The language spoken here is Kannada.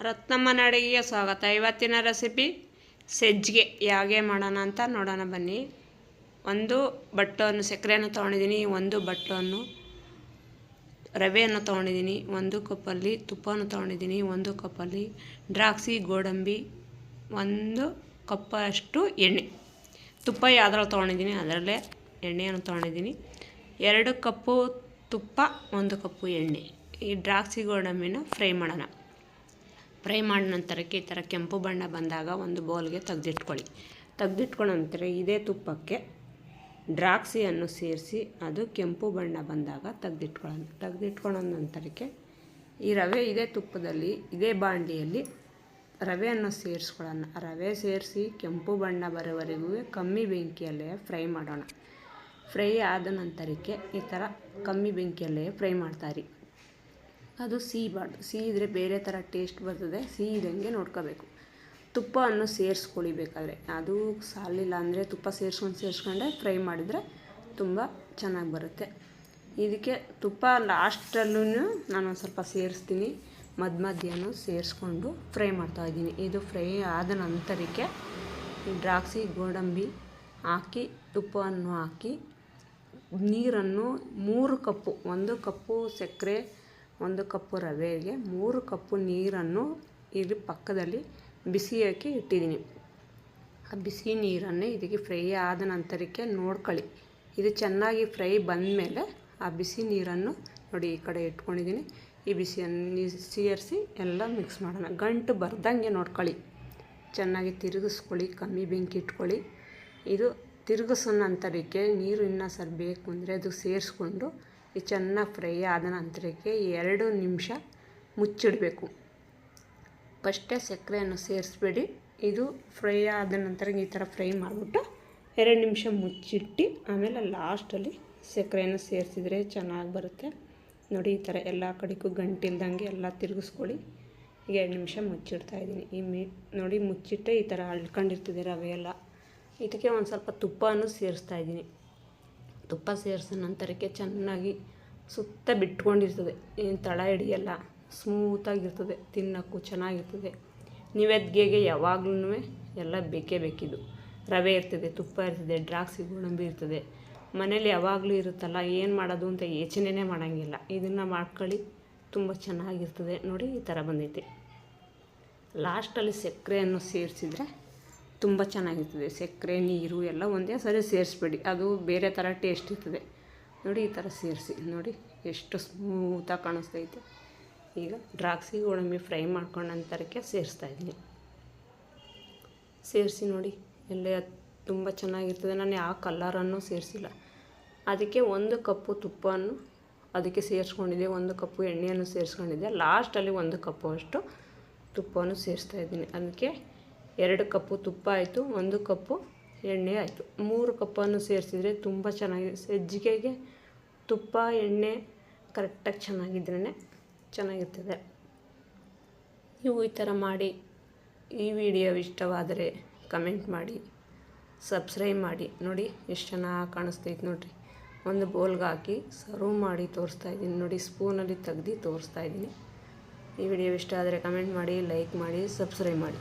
ರತ್ನಮ್ಮನ ಅಡುಗೆಗೆ ಸ್ವಾಗತ. ಇವತ್ತಿನ ರೆಸಿಪಿ ಸಜ್ಜಿಗೆ ಹೇಗೆ ಮಾಡೋಣ ಅಂತ ನೋಡೋಣ ಬನ್ನಿ. ಒಂದು ಬಟ್ಟಲನ್ನು ಸಕ್ಕರೆಯನ್ನು ತೊಗೊಂಡಿದ್ದೀನಿ, ಒಂದು ಬಟ್ಟಲನ್ನು ರವೆಯನ್ನು ತೊಗೊಂಡಿದ್ದೀನಿ, ಒಂದು ಕಪ್ಪಲ್ಲಿ ತುಪ್ಪವನ್ನು ತೊಗೊಂಡಿದ್ದೀನಿ, ಒಂದು ಕಪ್ಪಲ್ಲಿ ದ್ರಾಕ್ಷಿ ಗೋಡಂಬಿ, ಒಂದು ಕಪ್ಪಷ್ಟು ಎಣ್ಣೆ. ತುಪ್ಪ ಯಾವ್ದ್ರಲ್ಲಿ ತೊಗೊಂಡಿದ್ದೀನಿ ಅದರಲ್ಲೇ ಎಣ್ಣೆಯನ್ನು ತೊಗೊಂಡಿದ್ದೀನಿ. 2 ಕಪ್ಪು ತುಪ್ಪ, 1 ಕಪ್ಪು ಎಣ್ಣೆ. ಈ ದ್ರಾಕ್ಷಿ ಗೋಡಂಬಿನ ಫ್ರೈ ಮಾಡೋಣ. ಫ್ರೈ ಮಾಡಿದ ನಂತರಕ್ಕೆ ಈ ಥರ ಕೆಂಪು ಬಣ್ಣ ಬಂದಾಗ ಒಂದು ಬೌಲ್ಗೆ ತೆಗೆದಿಟ್ಕೊಳ್ಳೋ ನಂತರ ಇದೇ ತುಪ್ಪಕ್ಕೆ ದ್ರಾಕ್ಷಿಯನ್ನು ಸೇರಿಸಿ ಅದು ಕೆಂಪು ಬಣ್ಣ ಬಂದಾಗ ತೆಗೆದಿಟ್ಕೊಳ್ಳೋ ನಂತರಕ್ಕೆ ಈ ರವೆ ಇದೇ ತುಪ್ಪದಲ್ಲಿ ಇದೇ ಬಾಂಡಿಯಲ್ಲಿ ರವೆಯನ್ನು ಸೇರಿಸ್ಕೊಳ್ಳೋಣ. ರವೆ ಸೇರಿಸಿ ಕೆಂಪು ಬಣ್ಣ ಬರೋವರೆಗೂ ಕಮ್ಮಿ ಬೆಂಕಿಯಲ್ಲೇ ಫ್ರೈ ಮಾಡೋಣ. ಫ್ರೈ ಆದ ನಂತರಕ್ಕೆ ಈ ಥರ ಕಮ್ಮಿ ಬೆಂಕಿಯಲ್ಲೇ ಫ್ರೈ ಮಾಡ್ತಾಯಿರಿ. ಅದು ಸಿಹಿಬಾರ್ದು, ಸಿಹಿ ಇದ್ದರೆ ಬೇರೆ ಥರ ಟೇಸ್ಟ್ ಬರ್ತದೆ. ಸಿಹಿ ಇದ್ದಂಗೆ ನೋಡ್ಕೋಬೇಕು. ತುಪ್ಪವನ್ನು ಸೇರಿಸ್ಕೊಳ್ಳಿ. ಬೇಕಾದರೆ ಅದು ಸಾಲಿಲ್ಲ ಅಂದರೆ ತುಪ್ಪ ಸೇರಿಸ್ಕೊಂಡೆ ಫ್ರೈ ಮಾಡಿದರೆ ತುಂಬ ಚೆನ್ನಾಗಿ ಬರುತ್ತೆ. ಇದಕ್ಕೆ ತುಪ್ಪ ಲಾಸ್ಟಲ್ಲೂ ನಾನು ಒಂದು ಸ್ವಲ್ಪ ಸೇರಿಸ್ತೀನಿ. ಮಧ್ಯನೂ ಸೇರಿಸ್ಕೊಂಡು ಫ್ರೈ ಮಾಡ್ತಾಯಿದ್ದೀನಿ. ಇದು ಫ್ರೈ ಆದ ನಂತರಕ್ಕೆ ಈ ದ್ರಾಕ್ಷಿ ಗೋಡಂಬಿ ಹಾಕಿ ತುಪ್ಪವನ್ನು ಹಾಕಿ ನೀರನ್ನು 3 ಕಪ್ಪು, 1 ಕಪ್ಪು ಸಕ್ಕರೆ, 1 ಕಪ್ಪು ರವೆಗೆ 3 ಕಪ್ಪು ನೀರನ್ನು ಇಲ್ಲಿ ಪಕ್ಕದಲ್ಲಿ ಬಿಸಿ ಹಾಕಿ ಇಟ್ಟಿದ್ದೀನಿ. ಆ ಬಿಸಿ ನೀರನ್ನೇ ಇದಕ್ಕೆ ಫ್ರೈ ಆದ ನಂತರಕ್ಕೆ ನೋಡ್ಕೊಳ್ಳಿ. ಇದು ಚೆನ್ನಾಗಿ ಫ್ರೈ ಬಂದಮೇಲೆ ಆ ಬಿಸಿ ನೀರನ್ನು ನೋಡಿ ಈ ಕಡೆ ಇಟ್ಕೊಂಡಿದ್ದೀನಿ. ಈ ಬಿಸಿಯನ್ನು ಸೇರಿಸಿ ಎಲ್ಲ ಮಿಕ್ಸ್ ಮಾಡೋಣ. ಗಂಟು ಬರ್ದಂಗೆ ನೋಡ್ಕೊಳ್ಳಿ. ಚೆನ್ನಾಗಿ ತಿರುಗಿಸ್ಕೊಳ್ಳಿ, ಕಮ್ಮಿ ಬೆಂಕಿ ಇಟ್ಕೊಳ್ಳಿ. ಇದು ತಿರುಗಿಸೋ ನಂತರಕ್ಕೆ ನೀರು ಇನ್ನೂ ಸ್ವಲ್ಪ ಬೇಕು ಅಂದರೆ ಅದು ಸೇರಿಸ್ಕೊಂಡು ಇದು ಚೆನ್ನಾಗಿ ಫ್ರೈ ಆದ ನಂತರಕ್ಕೆ 2 ನಿಮಿಷ ಮುಚ್ಚಿಡಬೇಕು. ಫಸ್ಟೇ ಸಕ್ಕರೆಯನ್ನು ಸೇರಿಸ್ಬೇಡಿ. ಇದು ಫ್ರೈ ಆದ ನಂತರ ಈ ಥರ ಫ್ರೈ ಮಾಡಿಬಿಟ್ಟು 2 ನಿಮಿಷ ಮುಚ್ಚಿಟ್ಟು ಆಮೇಲೆ ಲಾಸ್ಟಲ್ಲಿ ಸಕ್ಕರೆಯನ್ನು ಸೇರಿಸಿದ್ರೆ ಚೆನ್ನಾಗಿ ಬರುತ್ತೆ. ನೋಡಿ ಈ ಥರ ಎಲ್ಲ ಕಡೆಗೂ ಗಂಟಿಲ್ದಂಗೆ ಎಲ್ಲ ತಿರುಗಿಸ್ಕೊಳ್ಳಿ. ಈಗ 2 ನಿಮಿಷ ಮುಚ್ಚಿಡ್ತಾಯಿದ್ದೀನಿ. ನೋಡಿ ಮುಚ್ಚಿಟ್ಟೆ ಈ ಥರ ಅಳ್ಕೊಂಡಿರ್ತದೆ ರವೆ ಎಲ್ಲ. ಇದಕ್ಕೆ ಒಂದು ಸ್ವಲ್ಪ ತುಪ್ಪವನ್ನು ಸೇರಿಸ್ತಾಯಿದ್ದೀನಿ. ತುಪ್ಪ ಸೇರಿಸಿದ ನಂತರಕ್ಕೆ ಚೆನ್ನಾಗಿ ಸುತ್ತ ಬಿಟ್ಕೊಂಡಿರ್ತದೆ. ಏನು ತಳ ಹಿಡಿಯಲ್ಲ, ಸ್ಮೂತಾಗಿರ್ತದೆ, ತಿನ್ನೋಕ್ಕೂ ಚೆನ್ನಾಗಿರ್ತದೆ. ನೈವೇದ್ಯಗೆ ಯಾವಾಗ್ಲೂ ಎಲ್ಲ ಬೇಕೇ ಬೇಕಿದ್ದು. ರವೆ ಇರ್ತದೆ, ತುಪ್ಪ ಇರ್ತದೆ, ದ್ರಾಕ್ಷಿ ಗೋಡಂಬಿ ಇರ್ತದೆ. ಮನೇಲಿ ಯಾವಾಗಲೂ ಇರುತ್ತಲ್ಲ, ಏನು ಮಾಡೋದು ಅಂತ ಯೋಚನೆನೇ ಮಾಡೋಂಗಿಲ್ಲ. ಇದನ್ನು ಮಾಡ್ಕೊಳ್ಳಿ, ತುಂಬ ಚೆನ್ನಾಗಿರ್ತದೆ. ನೋಡಿ ಈ ಥರ ಬಂದೈತೆ. ಲಾಸ್ಟಲ್ಲಿ ಸಕ್ಕರೆಯನ್ನು ಸೇರಿಸಿದ್ರೆ ತುಂಬ ಚೆನ್ನಾಗಿರ್ತದೆ. ಸಕ್ಕರೆ ನೀರು ಎಲ್ಲ ಒಂದೇ ಸರಿ ಸೇರಿಸ್ಬೇಡಿ, ಅದು ಬೇರೆ ಥರ ಟೇಸ್ಟ್ ಇರ್ತದೆ. ನೋಡಿ ಈ ಥರ ಸೇರಿಸಿ ನೋಡಿ ಎಷ್ಟು ಸ್ಮೂತಾಗಿ ಕಾಣಿಸ್ತೈತೆ. ಈಗ ದ್ರಾಕ್ಷಿ ಗೋಡಂಬಿ ಫ್ರೈ ಮಾಡ್ಕೊಂಡ ನಂತರಕ್ಕೆ ಸೇರಿಸ್ತಾಯಿದ್ದೀನಿ. ಸೇರಿಸಿ ನೋಡಿ ಎಲ್ಲ ತುಂಬ ಚೆನ್ನಾಗಿರ್ತದೆ. ನಾನು ಯಾವ ಕಲರನ್ನು ಸೇರಿಸಿಲ್ಲ. ಅದಕ್ಕೆ 1 ಕಪ್ಪು ತುಪ್ಪವನ್ನು ಅದಕ್ಕೆ ಸೇರಿಸ್ಕೊಂಡಿದ್ದೆ, 1 ಕಪ್ಪು ಎಣ್ಣೆಯನ್ನು ಸೇರಿಸ್ಕೊಂಡಿದ್ದೆ. ಲಾಸ್ಟಲ್ಲಿ 1 ಕಪ್ಪು ಅಷ್ಟು ತುಪ್ಪವನ್ನು ಸೇರಿಸ್ತಾಯಿದ್ದೀನಿ. ಅದಕ್ಕೆ 2 ಕಪ್ಪು ತುಪ್ಪ ಆಯಿತು, 1 ಕಪ್ಪು ಎಣ್ಣೆ ಆಯಿತು. 3 ಕಪ್ಪನ್ನು ಸೇರಿಸಿದರೆ ತುಂಬ ಚೆನ್ನಾಗಿ ಸಜ್ಜಿಗೆಗೆ ತುಪ್ಪ ಎಣ್ಣೆ ಕರೆಕ್ಟಾಗಿ ಚೆನ್ನಾಗಿದ್ರೇ ಚೆನ್ನಾಗಿರ್ತದೆ. ನೀವು ಈ ಥರ ಮಾಡಿ. ಈ ವಿಡಿಯೋ ಇಷ್ಟವಾದರೆ ಕಮೆಂಟ್ ಮಾಡಿ, ಸಬ್ಸ್ಕ್ರೈಬ್ ಮಾಡಿ. ನೋಡಿ ಎಷ್ಟು ಚೆನ್ನಾಗಿ ಕಾಣಿಸ್ತೈತೆ ನೋಡಿರಿ. ಒಂದು ಬೌಲ್ಗೆ ಹಾಕಿ ಸರ್ವ್ ಮಾಡಿ ತೋರಿಸ್ತಾಯಿದ್ದೀನಿ. ನೋಡಿ ಸ್ಪೂನಲ್ಲಿ ತೆಗ್ದು ತೋರಿಸ್ತಾಯಿದ್ದೀನಿ. ಈ ವಿಡಿಯೋ ಇಷ್ಟ ಆದರೆ ಕಮೆಂಟ್ ಮಾಡಿ, ಲೈಕ್ ಮಾಡಿ, ಸಬ್ಸ್ಕ್ರೈಬ್ ಮಾಡಿ.